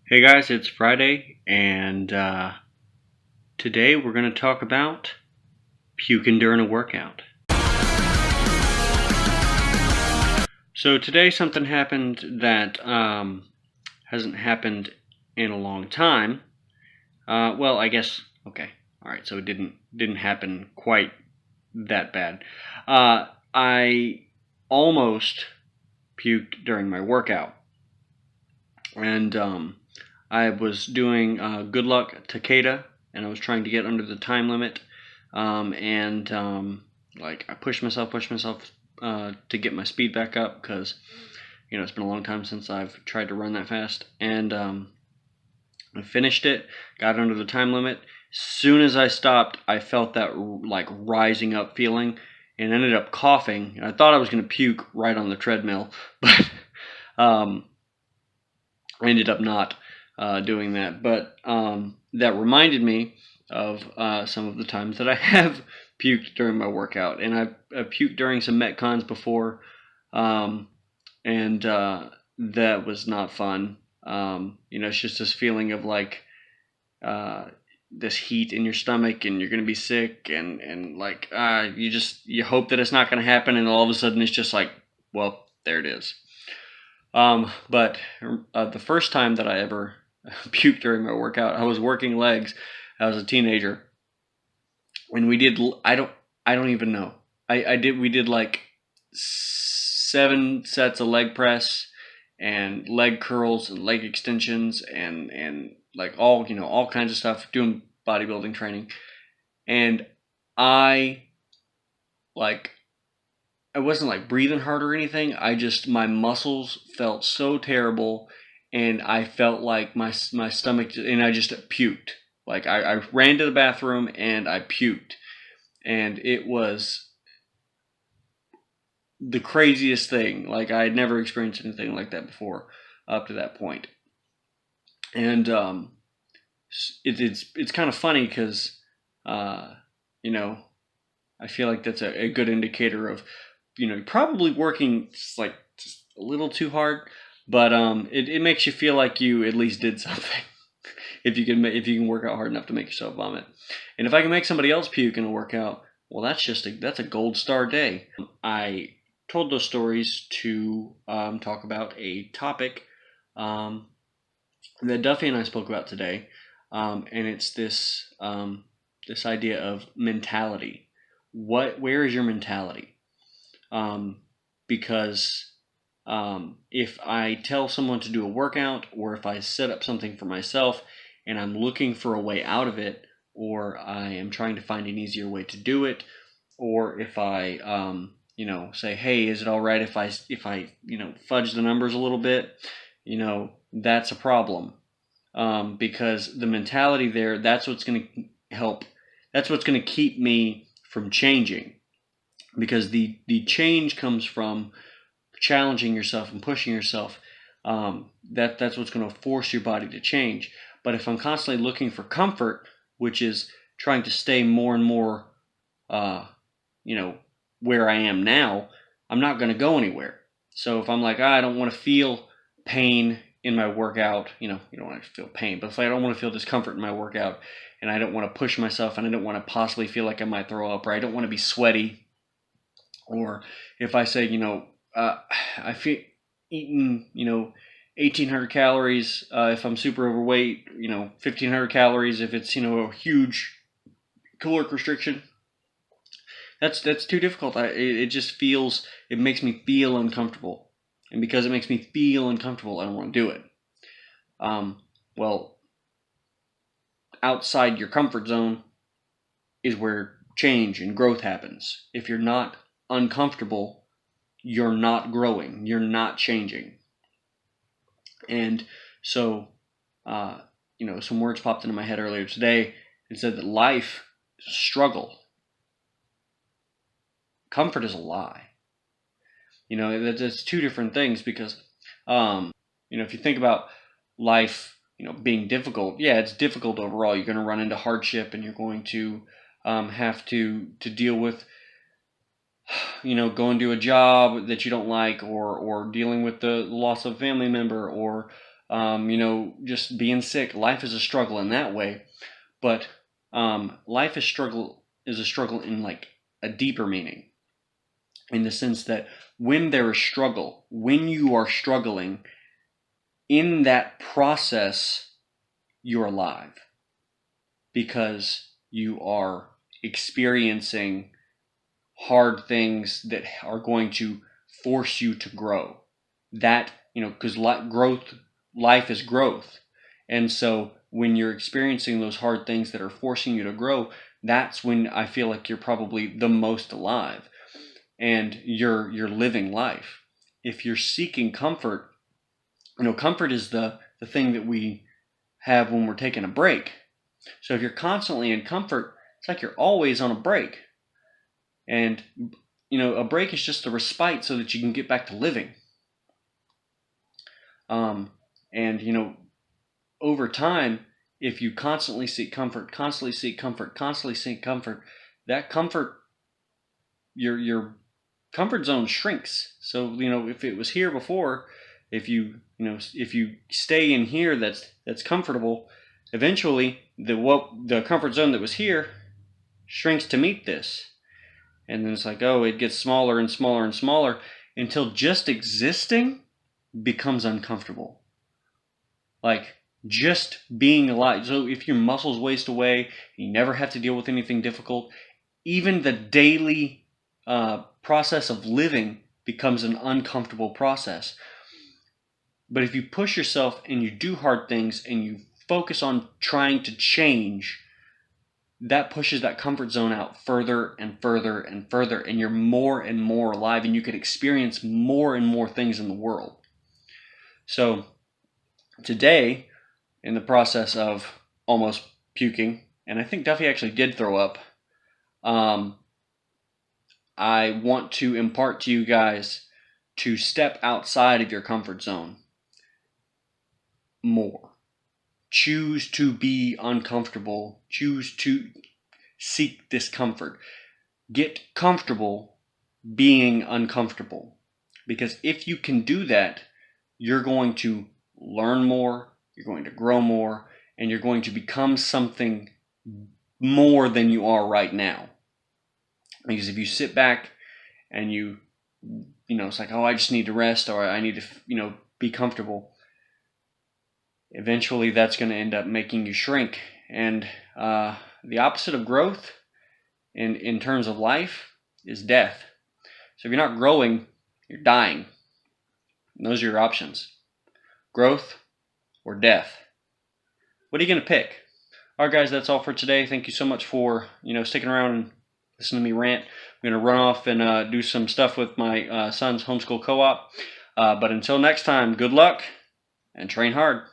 Hey guys, it's Friday, and today we're going to talk about puking during a workout. So today something happened that hasn't happened in a long time. Well, I guess okay, all right. So it didn't happen quite that bad. I almost puked during my workout, and I was doing Good Luck Takeda, and I was trying to get under the time limit, and like I pushed myself to get my speed back up because it's been a long time since I've tried to run that fast, and I finished it, got under the time limit. Soon as I stopped, I felt that like rising up feeling, and ended up coughing. I thought I was going to puke right on the treadmill, but um, I ended up not doing that. But that reminded me of some of the times that I have puked during my workout, and I've puked during some Metcons before, and that was not fun. It's just this feeling of like this heat in your stomach, and you're gonna be sick, and like you hope that it's not gonna happen, and all of a sudden it's just like, well, there it is. But the first time that I ever puked during my workout, I was working legs. I was a teenager, and we did. I don't even know. We did like 7 sets of leg press and leg curls and leg extensions and like all kinds of stuff, doing bodybuilding training. And I like I wasn't like breathing hard or anything. My muscles felt so terrible, and I felt like my stomach, and I just puked. Like I ran to the bathroom and I puked, and it was the craziest thing. Like I had never experienced anything like that before up to that point. And it's kind of funny because you know I feel like that's a good indicator of probably working just a little too hard, but it makes you feel like you at least did something if you can work out hard enough to make yourself vomit. And if I can make somebody else puke in a workout, well, that's a gold star day. I told those stories to talk about a topic that Duffy and I spoke about today, and it's this idea of mentality. Where is your mentality? Because if I tell someone to do a workout, or if I set up something for myself and I'm looking for a way out of it, or I am trying to find an easier way to do it, or if I say, hey, is it all right if I fudge the numbers a little bit? That's a problem, because the mentality there, that's what's going to help. That's what's going to keep me from changing, because the change comes from challenging yourself and pushing yourself. That's what's going to force your body to change. But if I'm constantly looking for comfort, which is trying to stay more and more, where I am now, I'm not going to go anywhere. So if I'm like, I don't want to feel pain in my workout, you don't want to feel pain, but if I don't want to feel discomfort in my workout, and I don't want to push myself, and I don't want to possibly feel like I might throw up, or I don't want to be sweaty, or if I say, I feel eating, 1,800 calories if I'm super overweight, 1,500 calories if it's, a huge caloric restriction. That's too difficult. It makes me feel uncomfortable, and because it makes me feel uncomfortable, I don't want to do it. Well, outside your comfort zone is where change and growth happens. If you're not uncomfortable, you're not growing, you're not changing. And so, some words popped into my head earlier today and said that life is a struggle. Comfort is a lie. That's two different things, because, if you think about life, being difficult, yeah, it's difficult overall. You're going to run into hardship, and you're going to have to deal with, going to a job that you don't like, or dealing with the loss of a family member, or just being sick. Life is a struggle in that way, but life is a struggle in like a deeper meaning, in the sense that when there is struggle, when you are struggling, in that process, you're alive because you are experiencing hard things that are going to force you to grow. That, because life is growth. And so when you're experiencing those hard things that are forcing you to grow, that's when I feel like you're probably the most alive and you're living life. If you're seeking comfort, comfort is the thing that we have when we're taking a break. So if you're constantly in comfort, it's like you're always on a break. And, a break is just a respite so that you can get back to living. And, over time, if you constantly seek comfort, that comfort, your comfort zone shrinks. So, if it was here before, if you stay in here that's comfortable, eventually the comfort zone that was here shrinks to meet this. And then it's like, it gets smaller and smaller and smaller until just existing becomes uncomfortable. Like just being alive. So if your muscles waste away, you never have to deal with anything difficult, even the daily process of living becomes an uncomfortable process. But if you push yourself and you do hard things and you focus on trying to change, that pushes that comfort zone out further and further and further, and you're more and more alive, and you can experience more and more things in the world. So today, in the process of almost puking, and I think Duffy actually did throw up, I want to impart to you guys to step outside of your comfort zone more. Choose to be uncomfortable. Choose to seek discomfort. Get comfortable being uncomfortable. Because if you can do that, you're going to learn more, you're going to grow more, and you're going to become something more than you are right now. Because if you sit back and it's like, I just need to rest, or I need to, be comfortable, eventually that's going to end up making you shrink. And the opposite of growth in terms of life is death. So if you're not growing, you're dying. And those are your options: growth or death. What are you going to pick? All right, guys, that's all for today. Thank you so much for sticking around and listening to me rant. I'm going to run off and do some stuff with my son's homeschool co-op. But until next time, good luck and train hard.